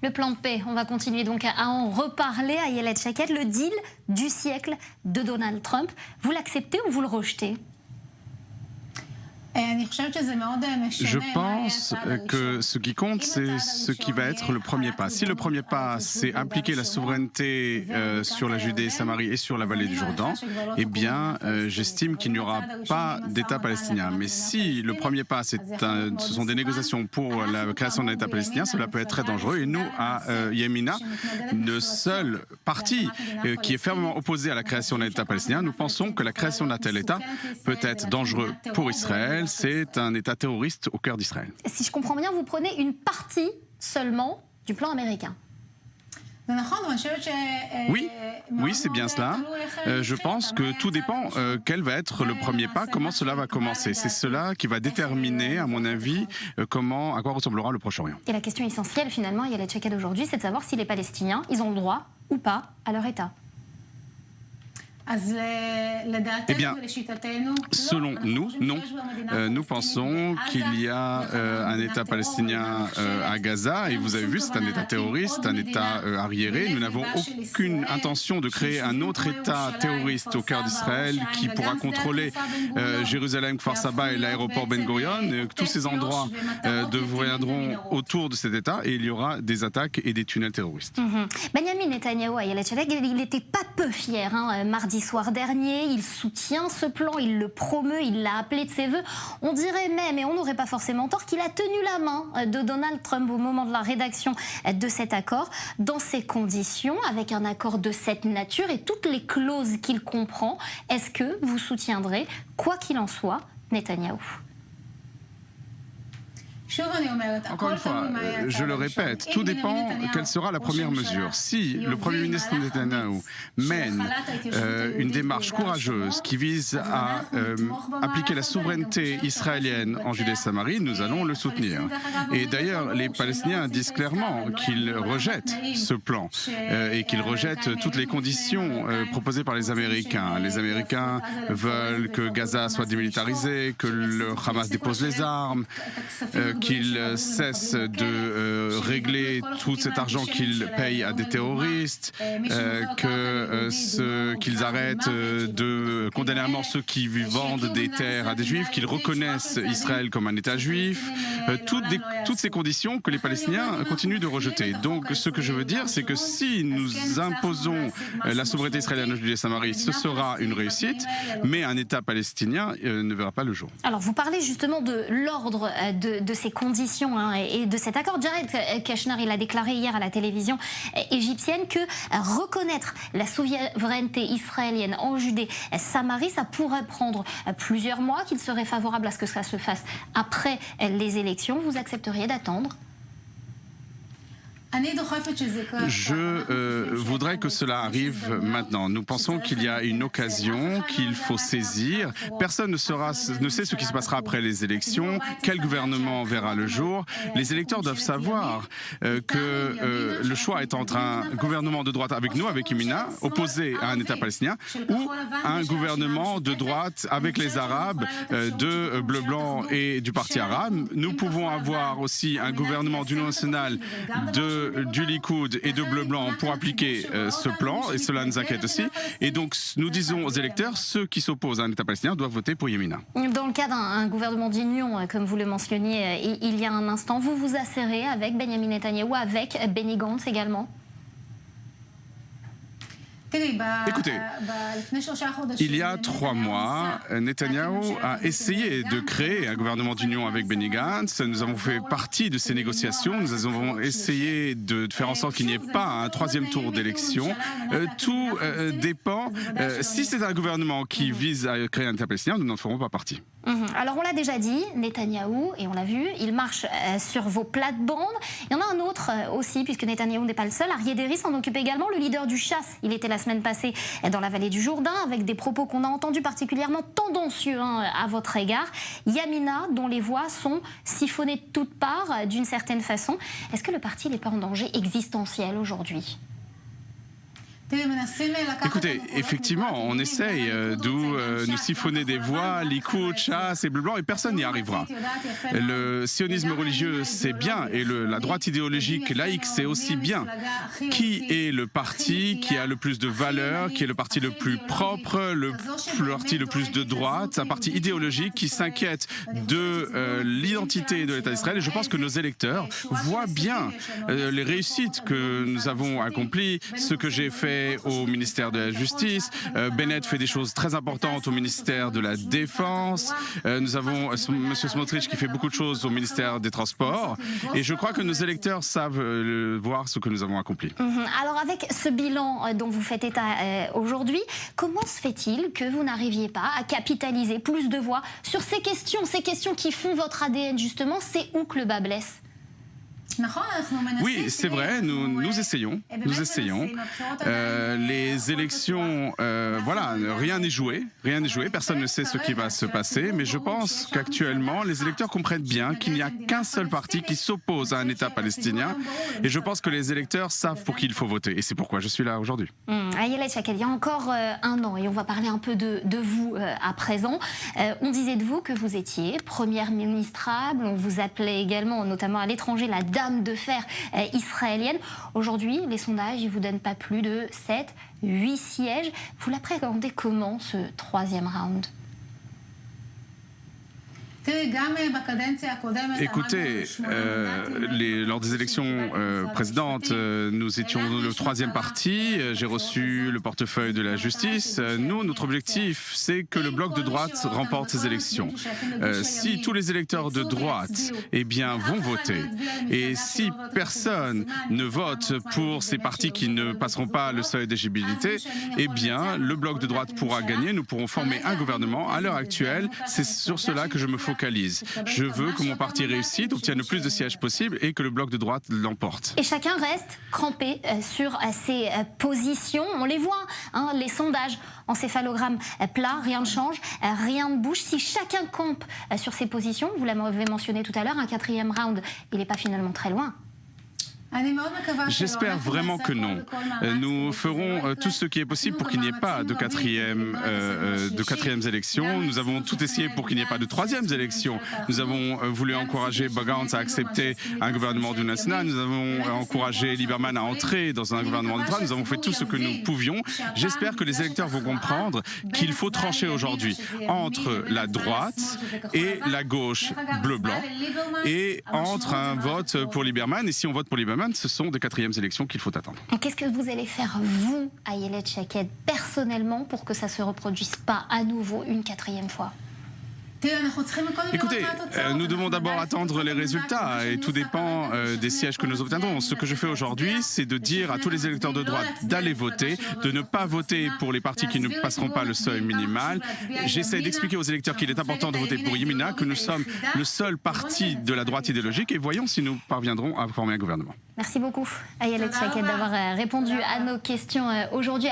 Le plan de paix, on va continuer donc à en reparler. Ayelet Shaked, le deal du siècle de Donald Trump, vous l'acceptez ou vous le rejetez ? Je pense que ce qui compte, c'est ce qui va être le premier pas. Si le premier pas, c'est impliquer la souveraineté sur la Judée et Samarie et sur la vallée du Jourdain, eh bien, j'estime qu'il n'y aura pas d'État palestinien. Mais si le premier pas, ce sont des négociations pour la création d'un État palestinien, cela peut être très dangereux. Et nous, à Yamina, le seul parti qui est fermement opposé à la création d'un État palestinien, nous pensons que la création d'un tel État peut être dangereux pour Israël. C'est un État terroriste au cœur d'Israël. Si je comprends bien, vous prenez une partie seulement du plan américain. Oui, c'est bien cela. Je pense que tout dépend quel va être le premier pas, comment cela va commencer. C'est cela qui va déterminer, à mon avis, à quoi ressemblera le Proche-Orient. Et la question essentielle, finalement, Ayelet Shaked aujourd'hui, c'est de savoir si les Palestiniens, ils ont le droit ou pas à leur État. Eh bien, selon nous, non. Nous pensons qu'il y a un État palestinien à Gaza, et vous avez vu, c'est un État terroriste, un État arriéré. Nous n'avons aucune intention de créer un autre État terroriste au cœur d'Israël qui pourra contrôler Jérusalem, Kfar Saba et l'aéroport Ben Gurion. Tous ces endroits deviendront autour de cet État, et il y aura des attaques et des tunnels terroristes. Benjamin Netanyahou, Ayelet Shaked, il n'était pas peu fier, mardi soir dernier, il soutient ce plan, il le promeut, il l'a appelé de ses voeux. On dirait même, et on n'aurait pas forcément tort, qu'il a tenu la main de Donald Trump au moment de la rédaction de cet accord. Dans ces conditions, avec un accord de cette nature et toutes les clauses qu'il comprend, est-ce que vous soutiendrez, quoi qu'il en soit, Netanyahou ? Encore une fois, je le répète, tout dépend quelle sera la première mesure. Si le Premier ministre Netanyahou mène une démarche courageuse qui vise à appliquer la souveraineté israélienne en Judée-Samarie, nous allons le soutenir. Et d'ailleurs, les Palestiniens disent clairement qu'ils rejettent ce plan et qu'ils rejettent toutes les conditions proposées par les Américains. Les Américains veulent que Gaza soit démilitarisé, que le Hamas dépose les armes, qu'ils cessent de régler tout cet argent qu'ils payent à des terroristes, qu'ils arrêtent de condamner à mort ceux qui vendent des terres à des juifs, qu'ils reconnaissent Israël comme un État juif, toutes ces conditions que les Palestiniens continuent de rejeter. Donc ce que je veux dire, c'est que si nous imposons la souveraineté israélienne en Judée-Samarie, ce sera une réussite, mais un État palestinien ne verra pas le jour. Alors vous parlez justement de l'ordre de ces conditions et de cet accord. Jared Kushner, il a déclaré hier à la télévision égyptienne que reconnaître la souveraineté israélienne en Judée-Samarie, ça pourrait prendre plusieurs mois, qu'il serait favorable à ce que ça se fasse après les élections. Vous accepteriez d'attendre ? Je voudrais que cela arrive maintenant. Nous pensons qu'il y a une occasion qu'il faut saisir. Personne ne sait ce qui se passera après les élections, quel gouvernement verra le jour. Les électeurs doivent savoir que le choix est entre un gouvernement de droite avec nous, avec Yamina, opposé à un État palestinien, ou un gouvernement de droite avec les Arabes, de Bleu Blanc et du Parti arabe. Nous pouvons avoir aussi un gouvernement d'union nationale du Likoud et de Bleu Blanc pour appliquer ce plan, et cela nous inquiète aussi. Et donc, nous disons aux électeurs, ceux qui s'opposent à un État palestinien doivent voter pour Yamina. Dans le cas d'un gouvernement d'union, comme vous le mentionniez il y a un instant, vous vous asserrez avec Benjamin Netanyahou, avec Benny Gantz également ? Écoutez, il y a 3 mois, Netanyahou a essayé de créer un gouvernement d'union avec Benny Gantz. Nous avons fait partie de ces négociations. Nous avons essayé de faire en sorte qu'il n'y ait pas un 3e tour d'élection. Tout dépend. Si c'est un gouvernement qui vise à créer un État palestinien, nous n'en ferons pas partie. Alors on l'a déjà dit, Netanyahou, et on l'a vu, il marche sur vos plates-bandes. Il y en a un autre aussi, puisque Netanyahou n'est pas le seul. Aryeh Deri s'en occupe également, le leader du Chasse. Il était la semaine passée dans la vallée du Jourdain, avec des propos qu'on a entendus particulièrement tendancieux à votre égard. Yamina, dont les voix sont siphonnées de toutes parts, d'une certaine façon. Est-ce que le parti n'est pas en danger existentiel aujourd'hui ? Écoutez, effectivement, on essaye de nous siphonner des voix, Likoud, Chasse et Bleu Blanc, et personne n'y arrivera. Le sionisme religieux, c'est bien, et la droite idéologique laïque, c'est aussi bien. Qui est le parti qui a le plus de valeur, qui est le parti le plus propre, le parti le plus de droite, un parti idéologique qui s'inquiète de l'identité de l'État d'Israël. Et je pense que nos électeurs voient bien les réussites que nous avons accomplies, ce que j'ai fait au ministère de la Justice. Bennett fait des choses très importantes au ministère de la Défense. Nous avons M. Smotrich qui fait beaucoup de choses au ministère des Transports. Et je crois que nos électeurs savent voir ce que nous avons accompli. Alors avec ce bilan dont vous faites état aujourd'hui, comment se fait-il que vous n'arriviez pas à capitaliser plus de voix sur ces questions qui font votre ADN justement? C'est où que le bas blesse? Oui, c'est vrai, nous essayons. Les élections, voilà, rien n'est joué, personne ne sait ce qui va se passer, mais je pense qu'actuellement, les électeurs comprennent bien qu'il n'y a qu'un seul parti qui s'oppose à un État palestinien, et je pense que les électeurs savent pour qui il faut voter, et c'est pourquoi je suis là aujourd'hui. Ayelet Shaked, il y a encore un an, et on va parler un peu de vous à présent, on disait de vous que vous étiez première ministrable, on vous appelait également, notamment à l'étranger, la dame de fer israélienne. Aujourd'hui, les sondages ne vous donnent pas plus de 7, 8 sièges. Vous l'appréhendez comment, ce troisième round? Écoutez, lors des élections précédentes, nous étions le troisième parti. J'ai reçu le portefeuille de la justice. Nous, notre objectif, c'est que le bloc de droite remporte ces élections. Si tous les électeurs de droite vont voter, et si personne ne vote pour ces partis qui ne passeront pas le seuil d'éligibilité, le bloc de droite pourra gagner. Nous pourrons former un gouvernement. À l'heure actuelle, c'est sur cela que je me focalise. Je veux que mon parti réussisse, obtienne le plus de sièges possible et que le bloc de droite l'emporte. Et chacun reste crampé sur ses positions. On les voit, les sondages, encéphalogramme plat, rien ne change, rien ne bouge. Si chacun campe sur ses positions, vous l'avez mentionné tout à l'heure, un quatrième round, il n'est pas finalement très loin. J'espère vraiment que non. Nous ferons tout ce qui est possible pour qu'il n'y ait pas de quatrièmes élections. Nous avons tout essayé pour qu'il n'y ait pas de troisièmes élections. Nous avons voulu encourager Gantz à accepter un gouvernement du national. Nous avons encouragé Lieberman à entrer dans un gouvernement de droite. Nous avons fait tout ce que nous pouvions. J'espère que les électeurs vont comprendre qu'il faut trancher aujourd'hui entre la droite et la gauche bleu-blanc et entre un vote pour Lieberman. Et si on vote pour Lieberman, ce sont des quatrièmes élections qu'il faut attendre. Qu'est-ce que vous allez faire, vous, Ayelet Shaked, personnellement, pour que ça ne se reproduise pas à nouveau une quatrième fois? Écoutez, nous devons d'abord attendre les résultats et tout dépend des sièges que nous obtiendrons. Ce que je fais aujourd'hui, c'est de dire à tous les électeurs de droite d'aller voter, de ne pas voter pour les partis qui ne passeront pas le seuil minimal. J'essaie d'expliquer aux électeurs qu'il est important de voter pour Yemina, que nous sommes le seul parti de la droite idéologique et voyons si nous parviendrons à former un gouvernement. Merci beaucoup, Ayelet Shaked, d'avoir répondu à nos questions aujourd'hui.